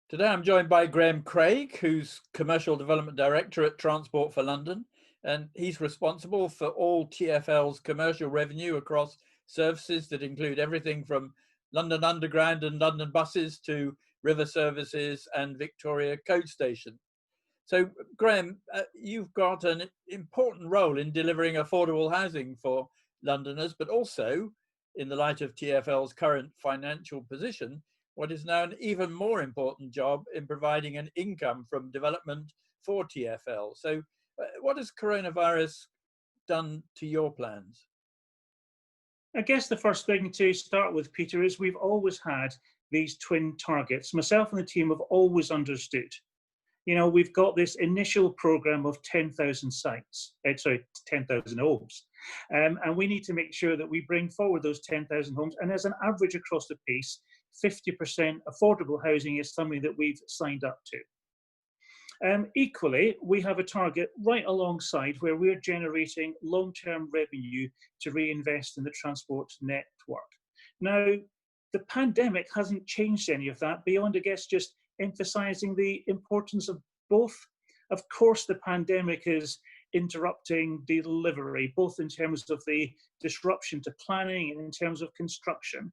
Today I'm joined by Graeme Craig, who's Commercial Development Director at Transport for London, and he's responsible for all TfL's commercial revenue across services that include everything from London Underground and London buses to river services and Victoria Coach Station. So, Graeme, you've got an important role in delivering affordable housing for Londoners, but also, in the light of TfL's current financial position, what is now an even more important job in providing an income from development for TfL. So, what has coronavirus done to your plans? I guess the first thing to start with, Peter, is we've always had these twin targets. Myself and the team have always understood. We've got this initial program of 10,000 sites, 10,000 homes. And we need to make sure that we bring forward those 10,000 homes. And as an average across the piece, 50% affordable housing is something that we've signed up to. Equally, we have a target right alongside where we're generating long-term revenue to reinvest in the transport network. Now, the pandemic hasn't changed any of that beyond, I guess, just emphasizing the importance of both. Of course, the pandemic is interrupting delivery, both in terms of the disruption to planning and in terms of construction,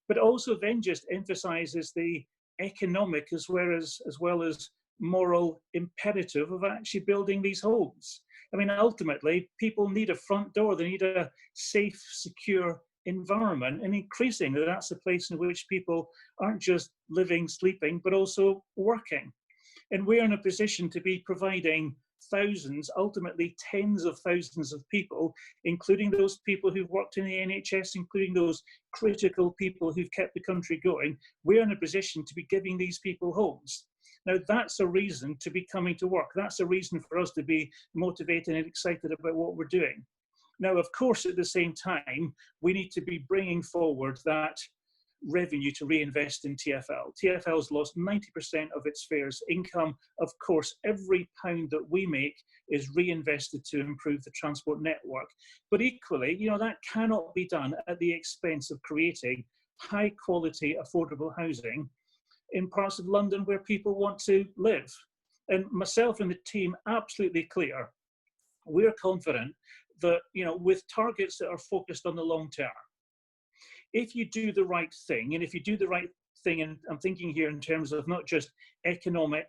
but also then just emphasizes the economic as well as moral imperative of actually building these homes. I mean, ultimately, people need a front door, they need a safe, secure environment, and increasingly that's a place in which people aren't just living, sleeping, but also working. And we're in a position to be providing thousands, ultimately tens of thousands of people, including those people who've worked in the NHS, including those critical people who've kept the country going. We're in a position to be giving these people homes. Now, that's a reason to be coming to work. That's a reason for us to be motivated and excited about what we're doing. Now, of course, at the same time, we need to be bringing forward that revenue to reinvest in TfL. TfL's lost 90% of its fares income. Of course, every pound that we make is reinvested to improve the transport network. But equally, that cannot be done at the expense of creating high quality, affordable housing in parts of London where people want to live. And myself and the team, absolutely clear, we're confident that, with targets that are focused on the long term, if you do the right thing, and if you do the right thing, and I'm thinking here in terms of not just economic,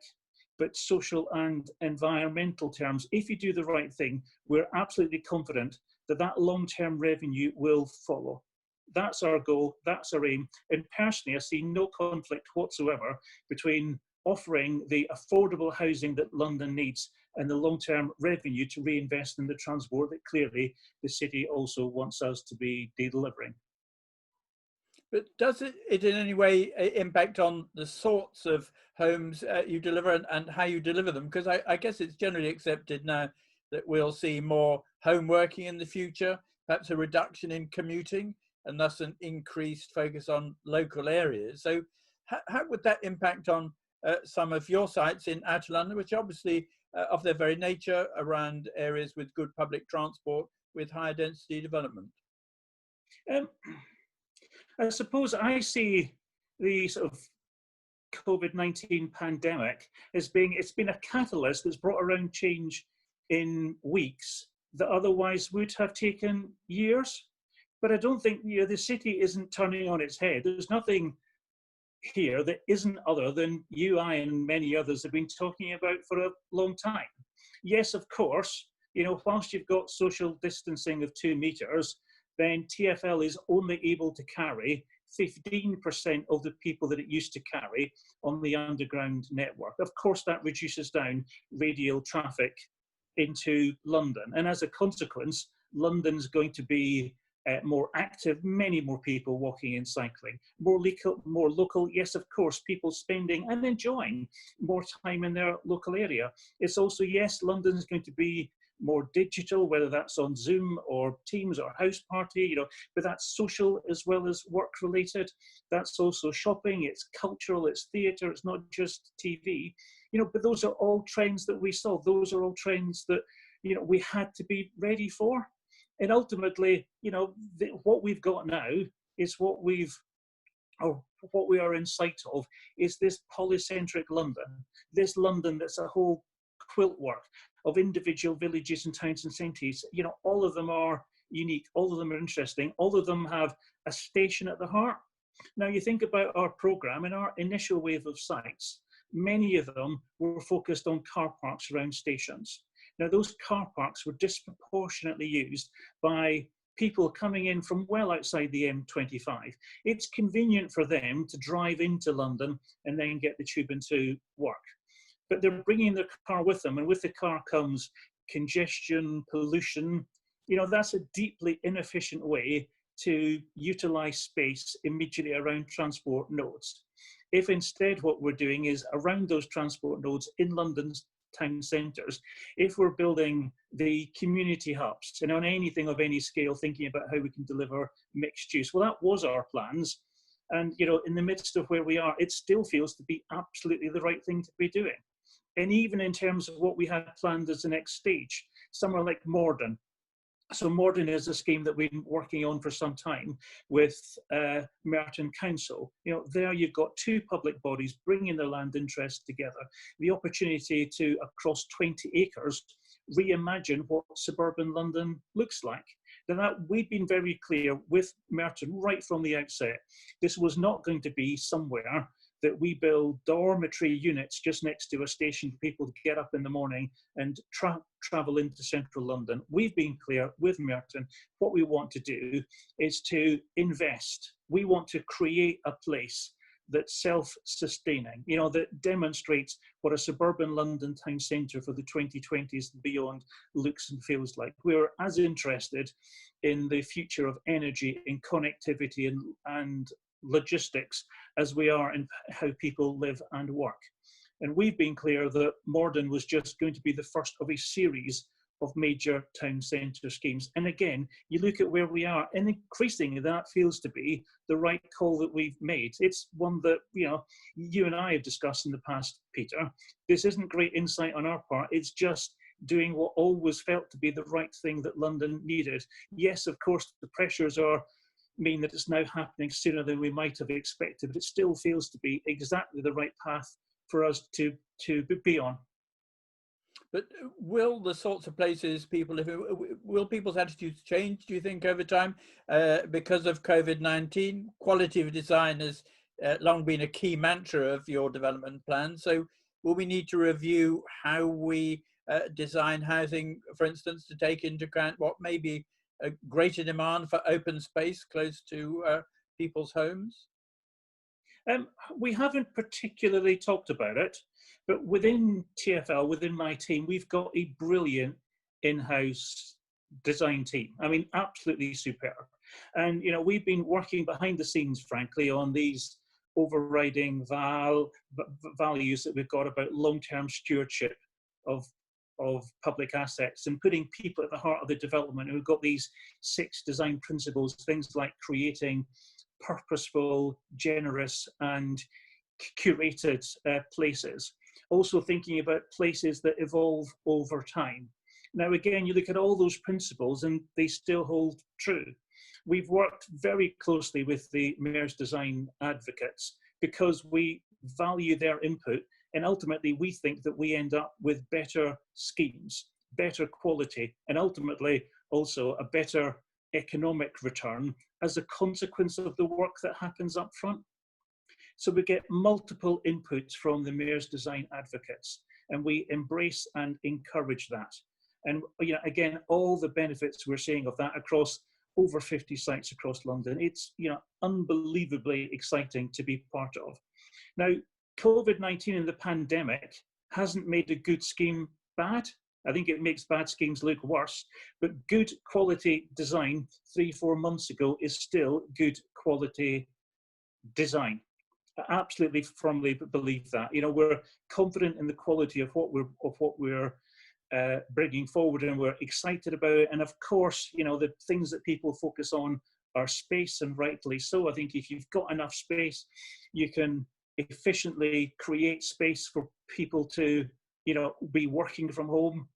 but social and environmental terms, if you do the right thing, we're absolutely confident that that long-term revenue will follow. That's our goal, that's our aim. And personally, I see no conflict whatsoever between offering the affordable housing that London needs and the long-term revenue to reinvest in the transport that clearly the city also wants us to be delivering. But does it in any way impact on the sorts of homes you deliver and how you deliver them? Because I guess it's generally accepted now that we'll see more home working in the future, perhaps a reduction in commuting, and thus an increased focus on local areas. So how would that impact on some of your sites in outer London, which obviously of their very nature around areas with good public transport with higher density development? I suppose I see the sort of COVID-19 pandemic as it's been a catalyst that's brought around change in weeks that otherwise would have taken years. But I don't think, the city isn't turning on its head. There's nothing here that isn't other than you, I, and many others have been talking about for a long time. Yes, of course, whilst you've got social distancing of 2 meters, then TfL is only able to carry 15% of the people that it used to carry on the underground network. Of course, that reduces down radial traffic into London. And as a consequence, London's going to be more active, many more people walking and cycling, more local, yes, of course, people spending and enjoying more time in their local area. It's also, yes, London's going to be more digital, whether that's on Zoom or Teams or House Party, but that's social as well as work related. That's also shopping, it's cultural, it's theatre, it's not just TV, but those are all trends that we saw. Those are all trends that, we had to be ready for. And ultimately, what we've got now is what we've or what we are in sight of is this polycentric London, this London that's a whole quiltwork of individual villages and towns and cities. You know, all of them are unique, all of them are interesting, all of them have a station at the heart. Now you think about our programme and our initial wave of sites, many of them were focused on car parks around stations. Now those car parks were disproportionately used by people coming in from well outside the M25. It's convenient for them to drive into London and then get the tube into work. But they're bringing their car with them, and with the car comes congestion, pollution. You know, that's a deeply inefficient way to utilize space immediately around transport nodes. If instead what we're doing is around those transport nodes in London's town centres, if we're building the community hubs and on anything of any scale, thinking about how we can deliver mixed use, well, that was our plans. And, you know, in the midst of where we are, it still feels to be absolutely the right thing to be doing. And even in terms of what we had planned as the next stage, somewhere like Morden. So Morden is a scheme that we've been working on for some time with Merton Council. You know, there you've got two public bodies bringing their land interests together, the opportunity to, across 20 acres, reimagine what suburban London looks like. Now that we've been very clear with Merton right from the outset, this was not going to be somewhere that we build dormitory units just next to a station for people to get up in the morning and travel into central London. We've been clear with Merton, what we want to do is to invest. We want to create a place that's self-sustaining, you know, that demonstrates what a suburban London town centre for the 2020s and beyond looks and feels like. We're as interested in the future of energy, in connectivity and logistics as we are in how people live and work. And we've been clear that Morden was just going to be the first of a series of major town centre schemes. And again, you look at where we are, and increasingly that feels to be the right call that we've made. It's one that, you know, you and I have discussed in the past, Peter. This isn't great insight on our part. It's just doing what always felt to be the right thing that London needed. Yes, of course, the pressures mean that it's now happening sooner than we might have expected, but it still feels to be exactly the right path for us to be on. But will the sorts of places people live in, will people's attitudes change, do you think, over time because of COVID-19? Quality of design has long been a key mantra of your development plan. So will we need to review how we design housing, for instance, to take into account what may be a greater demand for open space close to people's homes? We haven't particularly talked about it, but within TfL, within my team, we've got a brilliant in-house design team. I mean, absolutely superb. And, you know, we've been working behind the scenes, frankly, on these overriding values that we've got about long-term stewardship of public assets and putting people at the heart of the development. And we've got these 6 design principles, things like creating purposeful, generous and curated places. Also thinking about places that evolve over time. Now again, you look at all those principles and they still hold true. We've worked very closely with the Mayor's Design advocates because we value their input, and ultimately we think that we end up with better schemes, better quality, and ultimately also a better economic return as a consequence of the work that happens up front. So we get multiple inputs from the Mayor's Design advocates, and we embrace and encourage that. And, you know, again, all the benefits we're seeing of that across over 50 sites across London, it's, you know, unbelievably exciting to be part of. Now, COVID-19 and the pandemic hasn't made a good scheme bad. I think it makes bad schemes look worse, but good quality design 3-4 months ago is still good quality design. I absolutely firmly believe that. You know, we're confident in the quality of what we're bringing forward, and we're excited about it. And of course, you know, the things that people focus on are space, and rightly so. I think if you've got enough space, you can efficiently create space for people to, you know, be working from home.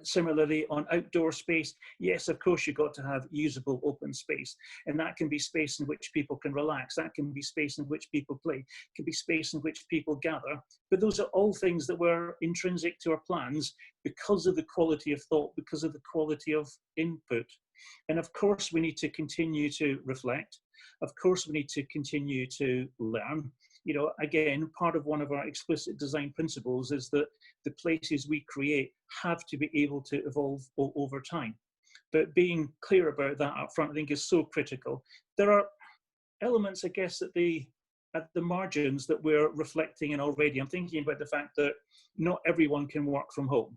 Similarly, on outdoor space, yes, of course, you've got to have usable open space. And that can be space in which people can relax. That can be space in which people play. It can be space in which people gather. But those are all things that were intrinsic to our plans because of the quality of thought, because of the quality of input. And of course, we need to continue to reflect. Of course, we need to continue to learn. You know, again, part of one of our explicit design principles is that the places we create have to be able to evolve over time. But being clear about that up front, I think, is so critical. There are elements, I guess, at the margins that we're reflecting in already. I'm thinking about the fact that not everyone can work from home.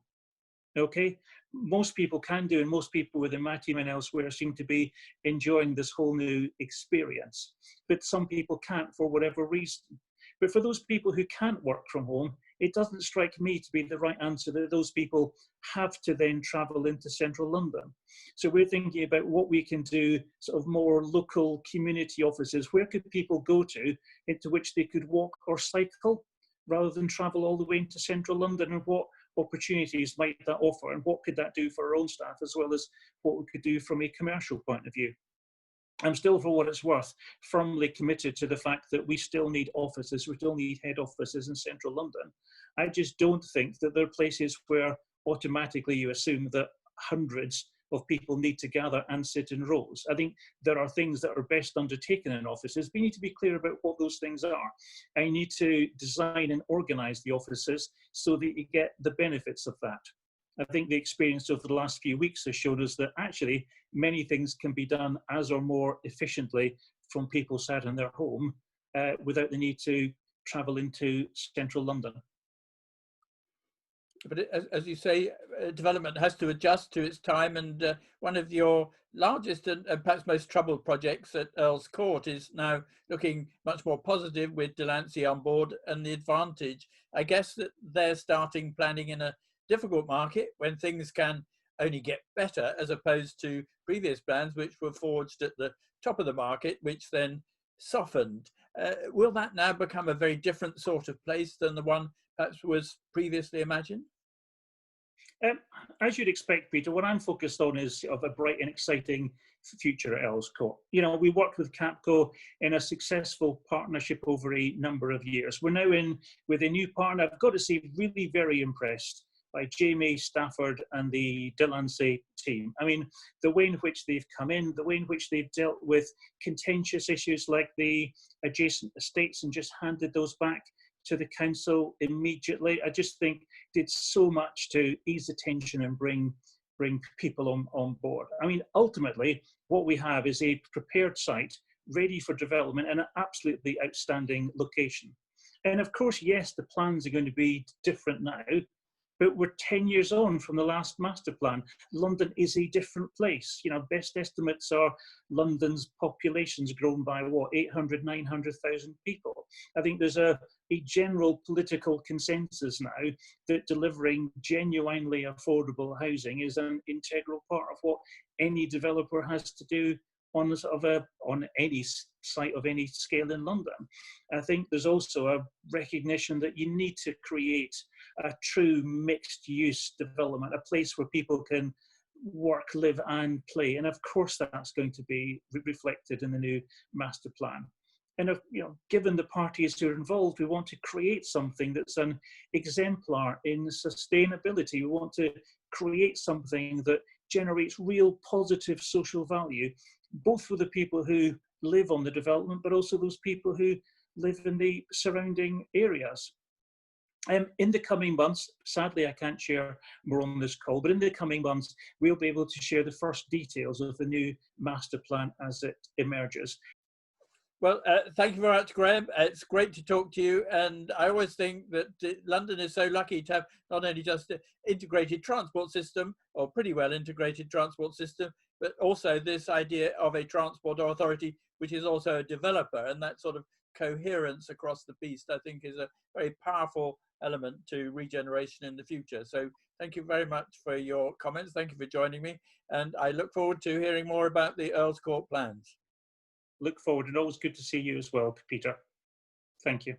Okay, most people can do, and most people within my team and elsewhere seem to be enjoying this whole new experience. But some people can't for whatever reason. But for those people who can't work from home, it doesn't strike me to be the right answer that those people have to then travel into central London. So we're thinking about what we can do, sort of more local community offices. Where could people go to into which they could walk or cycle rather than travel all the way into central London, and what opportunities might that offer, and what could that do for our own staff, as well as what we could do from a commercial point of view. I'm still, for what it's worth, firmly committed to the fact that we still need offices, we still need head offices in central London. I just don't think that there are places where automatically you assume that hundreds of people need to gather and sit in rows. I think there are things that are best undertaken in offices, but you need to be clear about what those things are. And you need to design and organise the offices so that you get the benefits of that. I think the experience over the last few weeks has shown us that actually many things can be done as or more efficiently from people sat in their home without the need to travel into central London. But as you say, development has to adjust to its time, and one of your largest and perhaps most troubled projects at Earl's Court is now looking much more positive with Delancey on board, and the advantage, I guess, that they're starting planning in a difficult market when things can only get better, as opposed to previous plans which were forged at the top of the market, which then softened. Will that now become a very different sort of place than the one perhaps was previously imagined? As you'd expect, Peter, what I'm focused on is of a bright and exciting future at Earl's Court. You know, we worked with Capco in a successful partnership over a number of years. We're now in with a new partner. I've got to say, really very impressed by Jamie Stafford and the Delancey team. I mean, the way in which they've come in, the way in which they've dealt with contentious issues like the adjacent estates and just handed those back to the council immediately, I just think did so much to ease the tension and bring people on board. I mean, ultimately, what we have is a prepared site ready for development in an absolutely outstanding location. And of course, yes, the plans are going to be different now, but we're 10 years on from the last master plan. London is a different place. You know, best estimates are London's population's grown by what, 800, 900,000 people. I think there's a general political consensus now that delivering genuinely affordable housing is an integral part of what any developer has to do on a sort of on any site of any scale in London. I think there's also a recognition that you need to create a true mixed use development, a place where people can work, live and play. And of course that's going to be reflected in the new master plan. And if, you know, given the parties who are involved, we want to create something that's an exemplar in sustainability. We want to create something that generates real positive social value, both for the people who live on the development, but also those people who live in the surrounding areas. In the coming months, sadly I can't share more on this call, but in the coming months, we'll be able to share the first details of the new master plan as it emerges. Well, thank you very much, Graeme. It's great to talk to you. And I always think that London is so lucky to have not only just an integrated transport system, or pretty well integrated transport system, but also this idea of a transport authority, which is also a developer. And that sort of coherence across the piece, I think, is a very powerful element to regeneration in the future. So thank you very much for your comments. Thank you for joining me. And I look forward to hearing more about the Earl's Court plans. Look forward, and always good to see you as well, Peter. Thank you.